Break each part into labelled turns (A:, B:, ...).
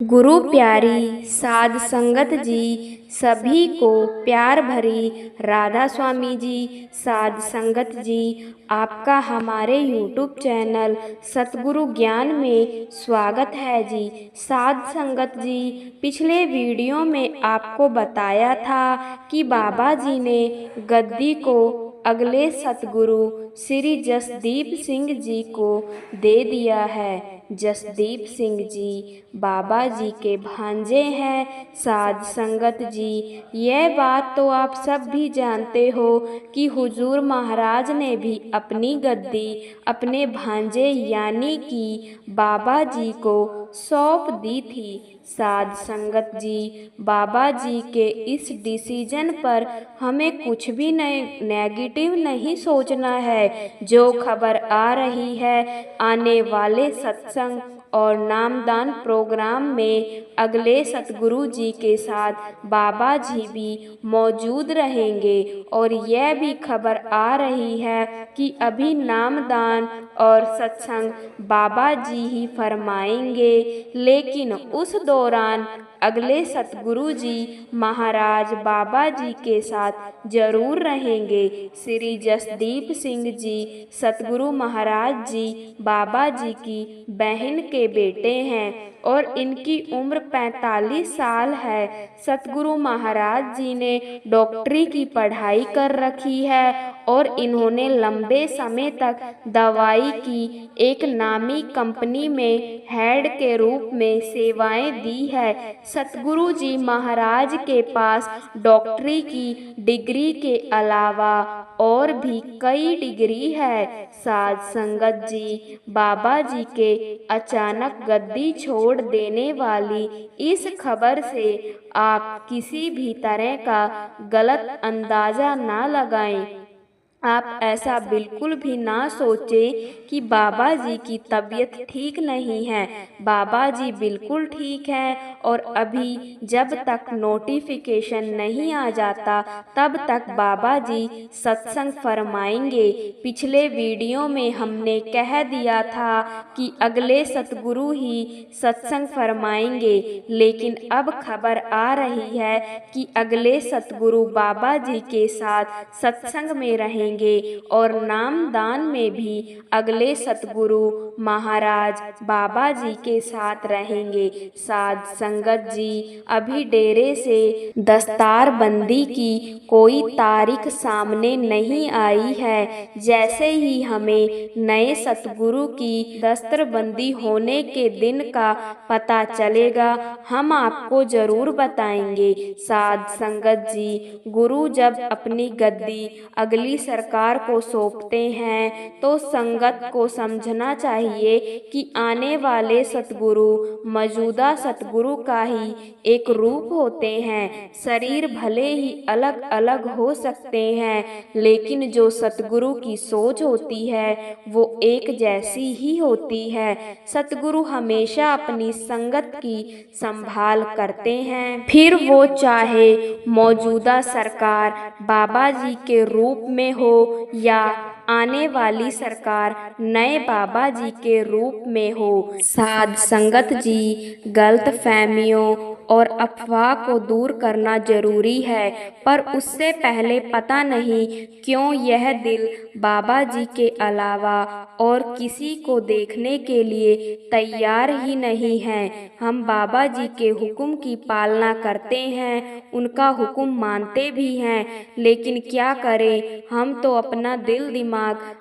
A: गुरु प्यारी साध संगत जी, सभी को प्यार भरी राधा स्वामी जी। साध संगत जी, आपका हमारे YouTube चैनल सतगुरु ज्ञान में स्वागत है जी। साध संगत जी, पिछले वीडियो में आपको बताया था कि बाबा जी ने गद्दी को अगले सतगुरु श्री जसदीप सिंह जी को दे दिया है। जसदीप सिंह जी बाबा जी के भांजे हैं। साध संगत जी, यह बात तो आप सब भी जानते हो कि हुजूर महाराज ने भी अपनी गद्दी अपने भांजे यानी कि बाबा जी को सौंप दी थी। साध संगत जी, बाबा जी के इस डिसीजन पर हमें कुछ भी नेगेटिव नहीं सोचना है। जो खबर आ रही है, आने वाले सत्संग और नामदान प्रोग्राम में अगले सतगुरु जी के साथ बाबा जी भी मौजूद रहेंगे और यह भी खबर आ रही है कि अभी नामदान और सत्संग बाबा जी ही फरमाएंगे, लेकिन उस दौरान अगले सतगुरु जी महाराज बाबा जी के साथ जरूर रहेंगे। श्री जसदीप सिंह जी सतगुरु महाराज जी बाबा जी की बहन के बेटे हैं और इनकी उम्र 45 साल है। सतगुरु महाराज जी ने डॉक्टरी की पढ़ाई कर रखी है और इन्होंने लंबे समय तक दवाई की एक नामी कंपनी में हेड के रूप में सेवाएं दी है। सतगुरु जी महाराज के पास डॉक्टरी की डिग्री के अलावा और भी कई डिग्री है। साध संगत जी, बाबा जी के अचानक गद्दी छोड़ देने वाली इस खबर से आप किसी भी तरह का गलत अंदाजा ना लगाएं। आप ऐसा बिल्कुल भी ना सोचें कि बाबा जी की तबीयत ठीक नहीं है। बाबा जी बिल्कुल ठीक हैं और अभी जब तक नोटिफिकेशन नहीं आ जाता तब तक बाबा जी सत्संग फरमाएंगे। पिछले वीडियो में हमने कह दिया था कि अगले सतगुरु ही सत्संग फरमाएंगे, लेकिन अब खबर आ रही है कि अगले सतगुरु बाबा जी के साथ सत्संग में रहेंगे और नामदान में भी अगले सतगुरु महाराज बाबा जी के साथ रहेंगे। साध संगत जी, अभी डेरे से दस्तार बंदी की कोई तारीख सामने नहीं आई है। जैसे ही हमें नए सतगुरु की दस्तरबंदी होने के दिन का पता चलेगा, हम आपको जरूर बताएंगे। साध संगत जी, गुरु जब अपनी गद्दी अगली सरकार को सौंपते हैं तो संगत को समझना चाहिए कि आने वाले सतगुरु मौजूदा सतगुरु का ही एक रूप होते हैं। शरीर भले ही अलग अलग हो सकते हैं, लेकिन जो सतगुरु की सोच होती है वो एक जैसी ही होती है। सतगुरु हमेशा अपनी संगत की संभाल करते हैं, फिर वो चाहे मौजूदा सरकार बाबा जी के रूप में हो या आने वाली सरकार नए बाबा जी के रूप में हो। साध संगत जी, गलत फहमियों और अफवाह को दूर करना जरूरी है, पर उससे पहले पता नहीं क्यों यह दिल बाबा जी के अलावा और किसी को देखने के लिए तैयार ही नहीं है। हम बाबा जी के हुक्म की पालना करते हैं, उनका हुक्म मानते भी हैं, लेकिन क्या करें, हम तो अपना दिल दिमाग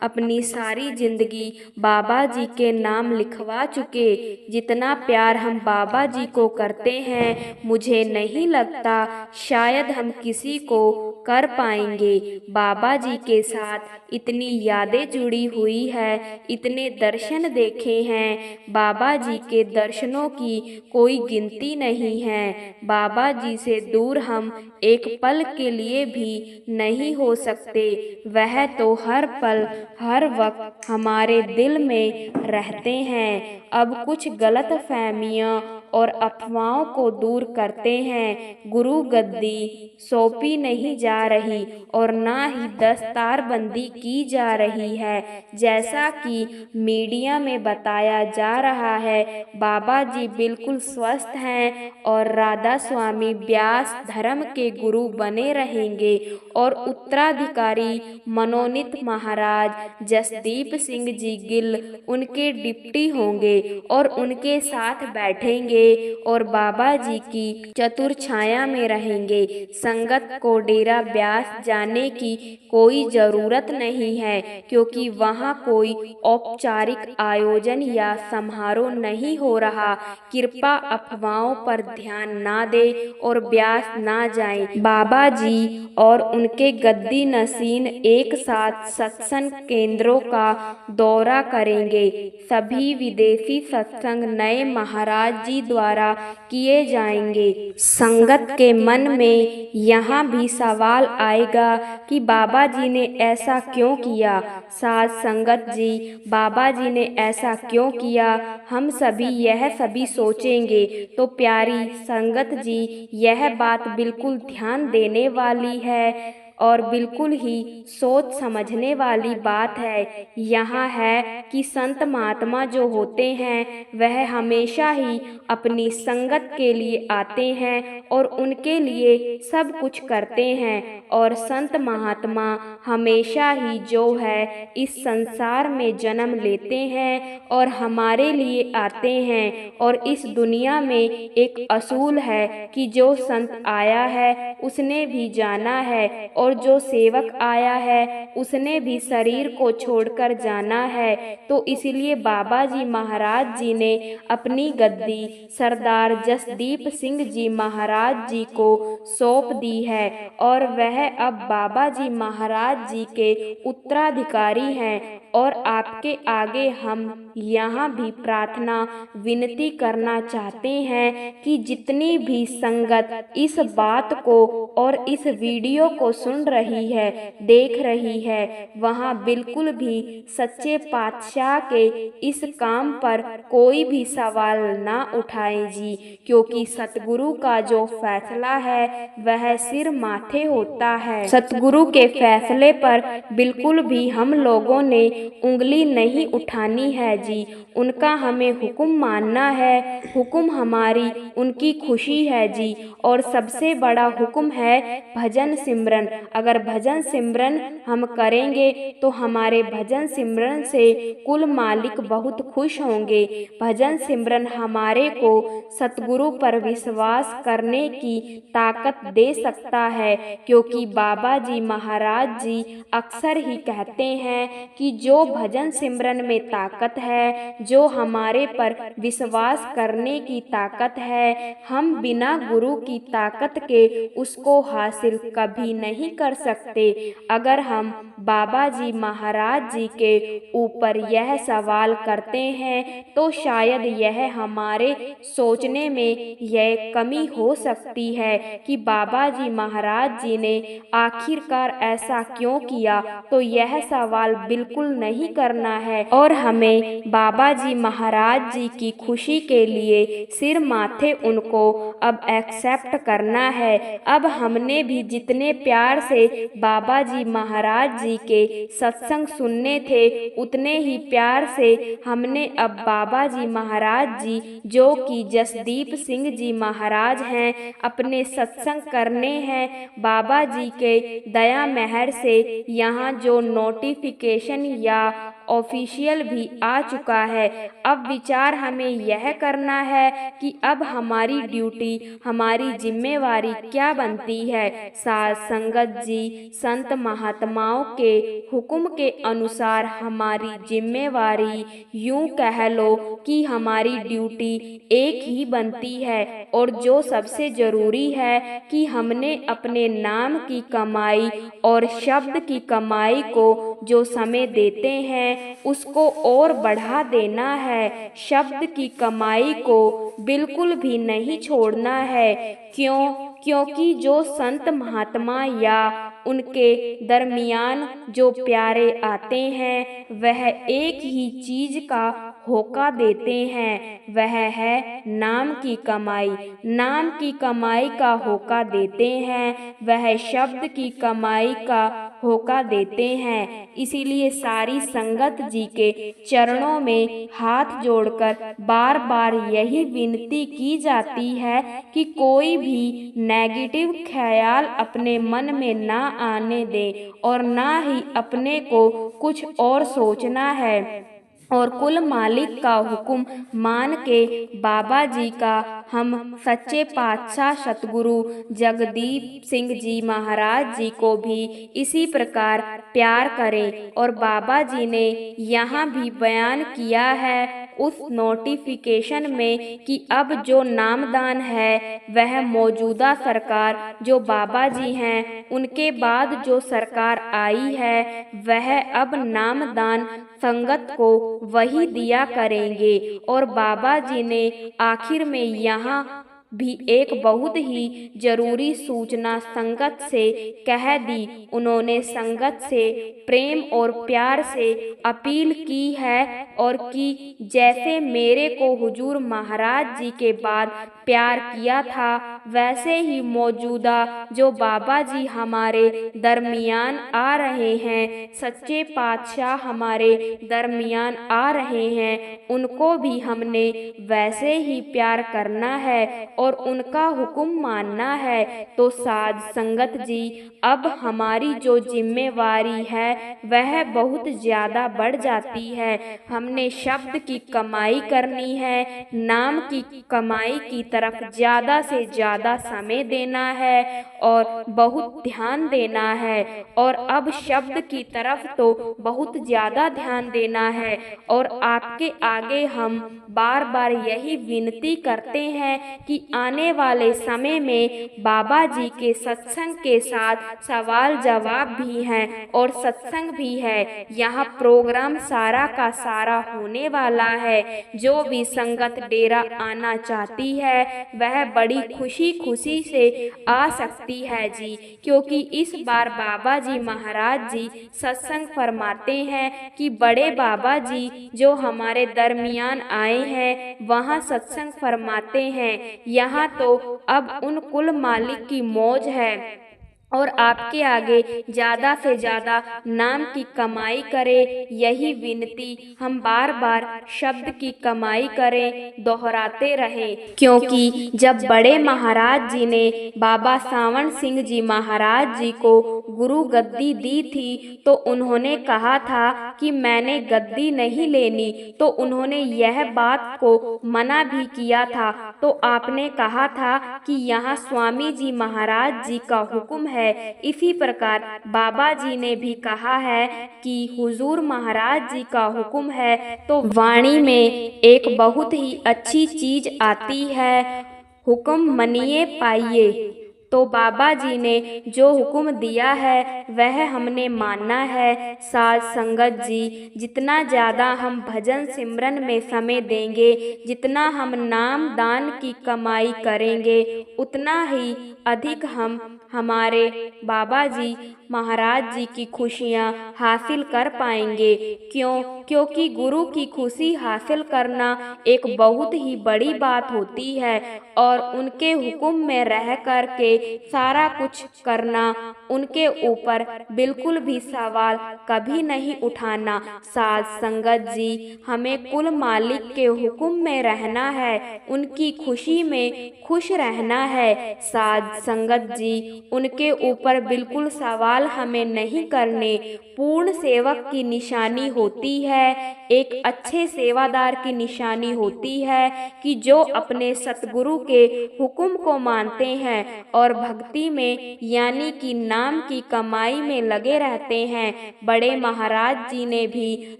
A: अपनी सारी जिंदगी बाबा जी के नाम लिखवा चुके। जितना प्यार हम बाबा जी को करते हैं, मुझे नहीं लगता शायद हम किसी को कर पाएंगे। बाबा जी के साथ इतनी यादें जुड़ी हुई है, इतने दर्शन देखे हैं, बाबा जी के दर्शनों की कोई गिनती नहीं है। बाबा जी से दूर हम एक पल के लिए भी नहीं हो सकते। वह तो हर पल हर वक्त हमारे दिल में रहते हैं। अब कुछ गलत फहमियाँ और अफवाहों को दूर करते हैं। गुरु गद्दी सौंपी नहीं जा रही और ना ही दस्तारबंदी की जा रही है। जैसा कि मीडिया में बताया जा रहा है, बाबा जी बिल्कुल स्वस्थ हैं और राधा स्वामी व्यास धर्म के गुरु बने रहेंगे और उत्तराधिकारी मनोनीत महाराज जसदीप सिंह जी गिल उनके डिप्टी होंगे और उनके साथ बैठेंगे और बाबा जी की चतुर छाया में रहेंगे। संगत को डेरा ब्यास जाने की कोई जरूरत नहीं है, क्योंकि वहाँ कोई औपचारिक आयोजन या समारोह नहीं हो रहा। कृपया अफवाहों पर ध्यान ना दे और ब्यास ना जाएं। बाबा जी और उनके गद्दी नशीन एक साथ सत्संग केंद्रों का दौरा करेंगे। सभी विदेशी सत्संग नए महाराज जी द्वारा किए जाएंगे। संगत के मन में यहाँ भी सवाल आएगा कि बाबा जी ने ऐसा क्यों किया। साध संगत जी, बाबा जी ने ऐसा क्यों किया, हम सभी यह सभी सोचेंगे तो प्यारी संगत जी, यह बात बिल्कुल ध्यान देने वाली है और बिल्कुल ही सोच समझने वाली बात है। यहाँ है कि संत महात्मा जो होते हैं वह हमेशा ही अपनी संगत के लिए आते हैं और उनके लिए सब कुछ करते हैं और संत महात्मा हमेशा ही जो है इस संसार में जन्म लेते हैं और हमारे लिए आते हैं। और इस दुनिया में एक असूल है कि जो संत आया है उसने भी जाना है और जो सेवक आया है उसने भी शरीर को छोड़कर जाना है। तो इसलिए बाबा जी महाराज जी ने अपनी गद्दी सरदार जसदीप सिंह जी महाराज जी को सौंप दी है और वह अब बाबा जी महाराज जी के उत्तराधिकारी हैं। और आपके आगे हम यहाँ भी प्रार्थना विनती करना चाहते हैं कि जितनी भी संगत इस बात को और इस वीडियो को सुन रही है, देख रही है, वहाँ बिल्कुल भी सच्चे पातशाह के इस काम पर कोई भी सवाल ना उठाएं जी, क्योंकि सतगुरु का जो फैसला है वह सिर माथे होता है। सतगुरु के फैसले पर बिल्कुल भी हम लोगों ने उंगली नहीं उठानी है जी। उनका हमें हुक्म मानना है, हुक्म हमारी उनकी खुशी है जी। और सबसे बड़ा हुक्म है भजन सिमरन। अगर भजन सिमरन हम करेंगे तो हमारे भजन सिमरन से कुल मालिक बहुत खुश होंगे। भजन सिमरन हमारे को सतगुरु पर विश्वास करने की ताकत दे सकता है, क्योंकि बाबा जी महाराज जी अक्सर ही कहते हैं कि जो भजन सिमरन में ताकत है, जो हमारे पर विश्वास करने की ताकत है, हम बिना गुरु की ताकत के उसको हासिल कभी नहीं कर सकते। अगर हम बाबा जी महाराज जी के ऊपर यह सवाल करते हैं तो शायद यह हमारे सोचने में यह कमी हो सकती है कि बाबा जी महाराज जी ने आखिरकार ऐसा क्यों किया। तो यह सवाल बिल्कुल नहीं करना है और हमें बाबा जी महाराज जी की खुशी के लिए सिर माथे उनको अब एक्सेप्ट करना है। अब हमने भी जितने प्यार से बाबा जी महाराज जी के सत्संग सुनने थे, उतने ही प्यार से हमने अब बाबा जी महाराज जी जो कि जसदीप सिंह जी महाराज हैं, अपने सत्संग करने हैं। बाबा जी के दया मेहर से यहाँ जो नोटिफिकेशन या ऑफिशियल भी आ चुका है। अब विचार हमें यह करना है कि अब हमारी ड्यूटी, हमारी जिम्मेवारी क्या बनती है। साध संगत जी, संत महात्माओं के हुक्म के अनुसार हमारी जिम्मेवारी, यूं कह लो कि हमारी ड्यूटी एक ही बनती है और जो सबसे जरूरी है कि हमने अपने नाम की कमाई और शब्द की कमाई को जो समय देते हैं उसको और बढ़ा देना है। शब्द की कमाई को बिल्कुल भी नहीं छोड़ना है। क्योंकि जो संत महात्मा या उनके दरमियान जो प्यारे आते हैं वह एक ही चीज का होका देते हैं वह है नाम की कमाई। नाम की कमाई का होका देते हैं वह शब्द की कमाई का होका देते हैं। इसीलिए सारी संगत जी के चरणों में हाथ जोड़कर बार बार यही विनती की जाती है कि कोई भी नेगेटिव ख्याल अपने मन में ना आने दे और ना ही अपने को कुछ और सोचना है और कुल मालिक का हुक्म मान के बाबा जी का हम सच्चे पातशाह सतगुरु जगदीप सिंह जी महाराज जी को भी इसी प्रकार प्यार करें। और बाबा जी ने यहाँ भी बयान किया है उस नोटिफिकेशन में कि अब जो नामदान है वह मौजूदा सरकार जो बाबा जी हैं उनके बाद जो सरकार आई है वह अब नामदान संगत को वही दिया करेंगे। और बाबा जी ने आखिर में यहाँ भी एक बहुत ही जरूरी सूचना संगत से कह दी। उन्होंने संगत से प्रेम और प्यार से अपील की है और कि जैसे मेरे को हुजूर महाराज जी के बाद प्यार किया था वैसे ही मौजूदा जो बाबा जी हमारे दरमियान आ रहे हैं, सच्चे पातशाह हमारे दरमियान आ रहे हैं, उनको भी हमने वैसे ही प्यार करना है और उनका हुक्म मानना है। तो साध संगत जी अब हमारी जो जिम्मेवारी है वह बहुत ज़्यादा बढ़ जाती है। हमने शब्द की कमाई करनी है, नाम की कमाई की तरफ ज़्यादा से ज़्यादा समय देना है और बहुत ध्यान देना है। और अब शब्द की तरफ तो बहुत ज़्यादा ध्यान देना है। और आपके आगे हम बार बार यही विनती करते हैं कि आने वाले समय में बाबा जी के सत्संग के साथ सवाल जवाब भी हैं और सत्संग भी है। यहाँ प्रोग्राम सारा का सारा होने वाला है। जो भी संगत डेरा आना चाहती है वह बड़ी खुशी खुशी से आ सकती है जी, क्योंकि इस बार बाबा जी महाराज जी सत्संग फरमाते हैं कि बड़े बाबा जी जो हमारे दरमियान आए हैं वहाँ सत्संग फरमाते हैं। यहाँ तो अब उन कुल मालिक की मौज है और आपके आगे ज़्यादा से ज़्यादा नाम की कमाई करें, यही विनती हम बार बार शब्द की कमाई करें, दोहराते रहें। क्योंकि जब बड़े महाराज जी ने बाबा सावन सिंह जी महाराज जी को गुरु गद्दी दी थी तो उन्होंने कहा था कि मैंने गद्दी नहीं लेनी, तो उन्होंने यह बात को मना भी किया था। तो आपने कहा था कि यहाँ स्वामी जी महाराज जी का हुक्म है। इसी प्रकार बाबा जी ने भी कहा है कि हुजूर महाराज जी का हुक्म है। तो वाणी में एक बहुत ही अच्छी चीज आती है, हुक्म मनिए पाइए। तो बाबा जी ने जो हुक्म दिया है वह हमने मानना है। साध संगत जी जितना ज़्यादा हम भजन सिमरन में समय देंगे, जितना हम नाम दान की कमाई करेंगे, उतना ही अधिक हम हमारे बाबा जी महाराज जी की खुशियाँ हासिल कर पाएंगे। क्योंकि गुरु की खुशी हासिल करना एक बहुत ही बड़ी बात होती है और उनके हुक्म में रह कर के सारा कुछ करना, उनके ऊपर बिल्कुल भी सवाल कभी नहीं उठाना। साध संगत जी हमें कुल मालिक के हुक्म में रहना है, उनकी खुशी में खुश रहना है। साध संगत जी उनके ऊपर बिल्कुल सवाल हमें नहीं करने। पूर्ण सेवक की निशानी होती है, एक अच्छे सेवादार की निशानी होती है कि जो अपने सतगुरु के हुक्म को मानते हैं और भक्ति में यानी कि नाम की कमाई में लगे रहते हैं। बड़े महाराज जी ने भी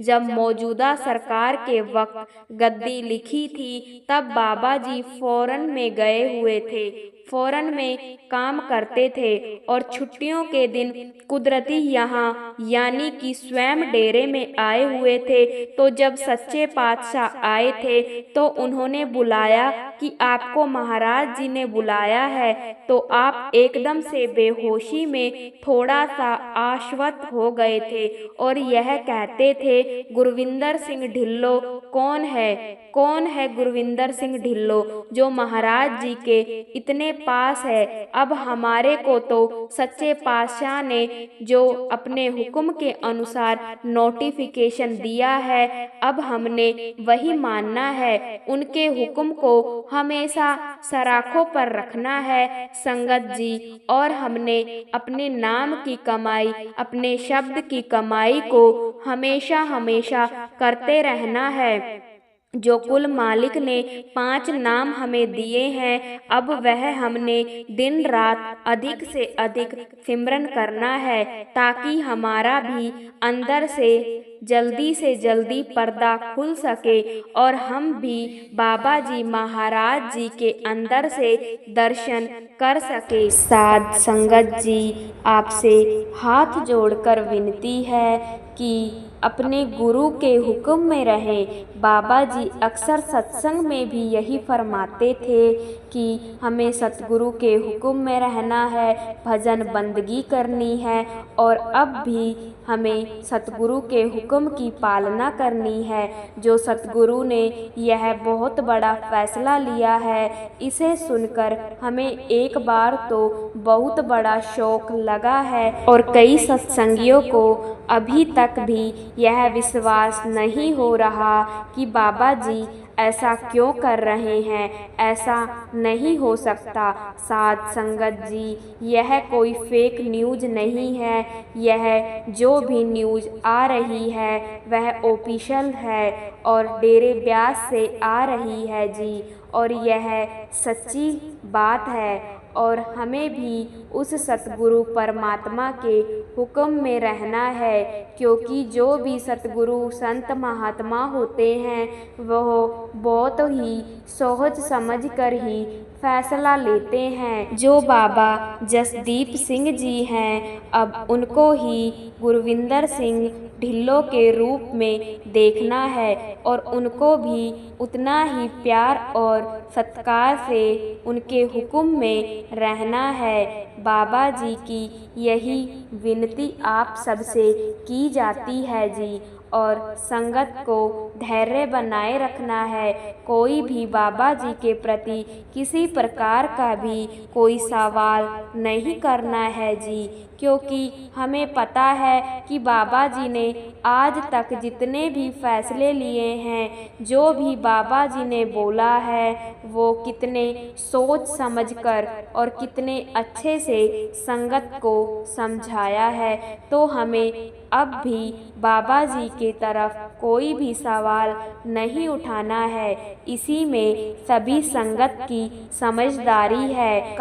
A: जब मौजूदा सरकार के वक्त गद्दी लिखी थी तब बाबा जी फौरन में गए हुए थे, फौरन में काम करते थे और छुट्टियों के दिन कुदरती यहाँ यानी कि स्वयं डेरे में आए हुए थे। तो जब सच्चे पातशाह आए थे तो उन्होंने बुलाया कि आपको महाराज जी ने बुलाया है। तो आप एकदम से बेहोशी में थोड़ा सा आश्वस्त हो गए थे और यह कहते थे, गुरविंदर सिंह ढिल्लो कौन है? कौन है गुरविंदर सिंह ढिल्लो जो महाराज जी के इतने पास है? अब हमारे को तो सच्चे पातशाह ने जो अपने हुक्म के अनुसार नोटिफिकेशन दिया है, अब हमने वही मानना है। उनके हुक्म को हमेशा सराखों पर रखना है संगत जी, और हमने अपने नाम की कमाई, अपने शब्द की कमाई को हमेशा हमेशा करते रहना है। जो कुल मालिक ने 5 नाम हमें दिए हैं, अब वह हमने दिन रात अधिक से अधिक सिमरन करना है, ताकि हमारा भी अंदर से जल्दी पर्दा खुल सके और हम भी बाबा जी महाराज जी के अंदर से दर्शन कर सके। साध संगत जी, आपसे हाथ जोड़कर विनती है कि अपने गुरु के हुक्म में रहें। बाबा जी अक्सर सत्संग में भी यही फरमाते थे कि हमें सतगुरु के हुक्म में रहना है, भजन बंदगी करनी है, और अब भी हमें सतगुरु के हुक्म की पालना करनी है। जो सतगुरु ने यह बहुत बड़ा फैसला लिया है, इसे सुनकर हमें एक बार तो बहुत बड़ा शौक लगा है, और कई सत्संगियों को अभी तक भी यह विश्वास नहीं हो रहा कि बाबा जी ऐसा क्यों कर रहे हैं, ऐसा नहीं हो सकता। साध संगत जी, यह कोई फेक न्यूज़ नहीं है, यह जो भी न्यूज़ आ रही है वह ऑफिशियल है और डेरे ब्यास से आ रही है जी, और यह सच्ची बात है। और हमें भी उस सतगुरु परमात्मा के हुक्म में रहना है, क्योंकि जो भी सतगुरु संत महात्मा होते हैं वह बहुत ही सोच समझ कर ही फैसला लेते हैं। जो बाबा जसदीप सिंह जी हैं, अब उनको ही गुरविंदर सिंह ढिल्लो के रूप में देखना है, और उनको भी उतना ही प्यार और सत्कार से उनके हुक्म में रहना है। बाबा जी की यही विनती आप सबसे की जाती है जी, और संगत को धैर्य बनाए रखना है। कोई भी बाबा जी के प्रति किसी प्रकार का भी कोई सवाल नहीं करना है जी, क्योंकि हमें पता है कि बाबा जी ने आज तक जितने भी फैसले लिए हैं, जो भी बाबा जी ने बोला है, वो कितने सोच समझकर और कितने अच्छे से संगत को समझाया है। तो हमें अब भी बाबा जी की तरफ कोई भी सवाल नहीं उठाना है। इसी में सभी संगत की समझदारी है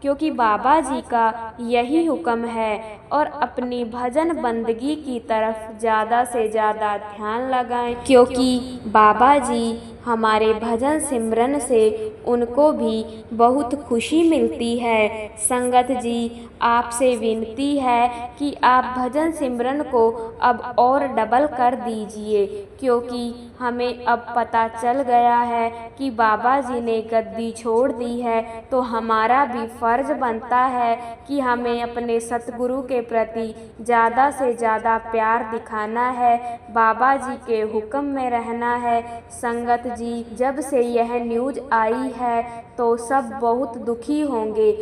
A: क्योंकि बाबा जी का यही हुक्म है, और अपनी भजन बंदगी की तरफ ज़्यादा से ज़्यादा ध्यान लगाएं, क्योंकि बाबा जी हमारे भजन सिमरन से उनको भी बहुत खुशी मिलती है। संगत जी, आपसे विनती है कि आप भजन सिमरन को अब और डबल कर दीजिए, क्योंकि हमें अब पता चल गया है कि बाबा जी ने गद्दी छोड़ दी है, तो हमारा भी फर्ज बनता है कि हमें अपने सतगुरु के प्रति ज़्यादा से ज़्यादा प्यार दिखाना है, बाबा जी के हुक्म में रहना है। संगत जी, जब से यह न्यूज़ आई है तो सब बहुत दुखी होंगे।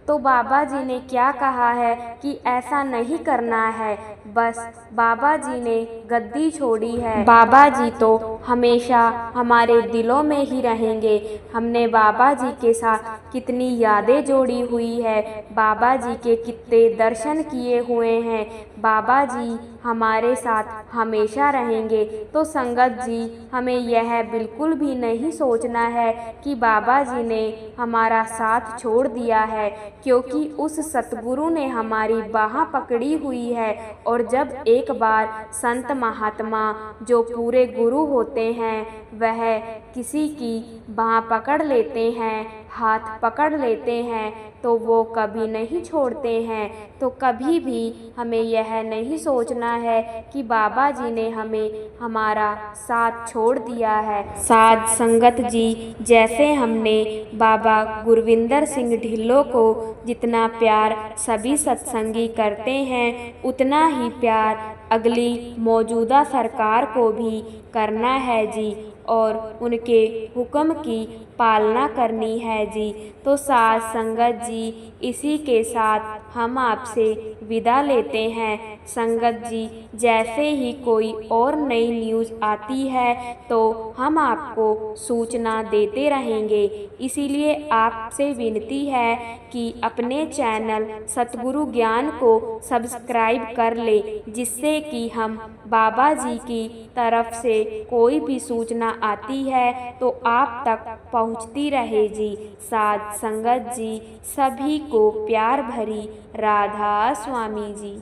A: तो बाबा जी ने क्या कहा है कि ऐसा नहीं करना है, बस बाबा जी ने गद्दी छोड़ी है। बाबा जी तो हमेशा हमारे दिलों में ही रहेंगे। हमने बाबा जी के साथ कितनी यादें जोड़ी हुई है, बाबा जी के कितने दर्शन किए हुए हैं। बाबा जी हमारे साथ हमेशा रहेंगे। तो संगत जी, हमें यह बिल्कुल भी नहीं सोचना है कि बाबा जी ने हमारा साथ छोड़ दिया है, क्योंकि उस सतगुरु ने हमारी बाह पकड़ी हुई है। और जब एक बार संत महात्मा जो पूरे गुरु होते हैं वह किसी की बाह पकड़ लेते हैं, हाथ पकड़ लेते हैं, तो वो कभी नहीं छोड़ते हैं। तो कभी भी हमें यह नहीं सोचना है कि बाबा जी ने हमें हमारा साथ छोड़ दिया है। साध संगत जी, जैसे हमने बाबा गुरविंदर सिंह ढिल्लों को जितना प्यार सभी सत्संगी करते हैं, उतना ही प्यार अगली मौजूदा सरकार को भी करना है जी, और उनके हुक्म की पालना करनी है जी। तो साध संगत जी, इसी के साथ हम आपसे विदा लेते हैं। संगत जी, जैसे ही कोई और नई न्यूज़ आती है तो हम आपको सूचना देते रहेंगे। इसीलिए आपसे विनती है कि अपने चैनल सतगुरु ज्ञान को सब्सक्राइब कर ले, जिससे कि हम बाबा जी की तरफ से कोई भी सूचना आती है तो आप तक पहुंचती रहे जी। साध संगत जी, सभी को प्यार भरी राधा स्वामी जी।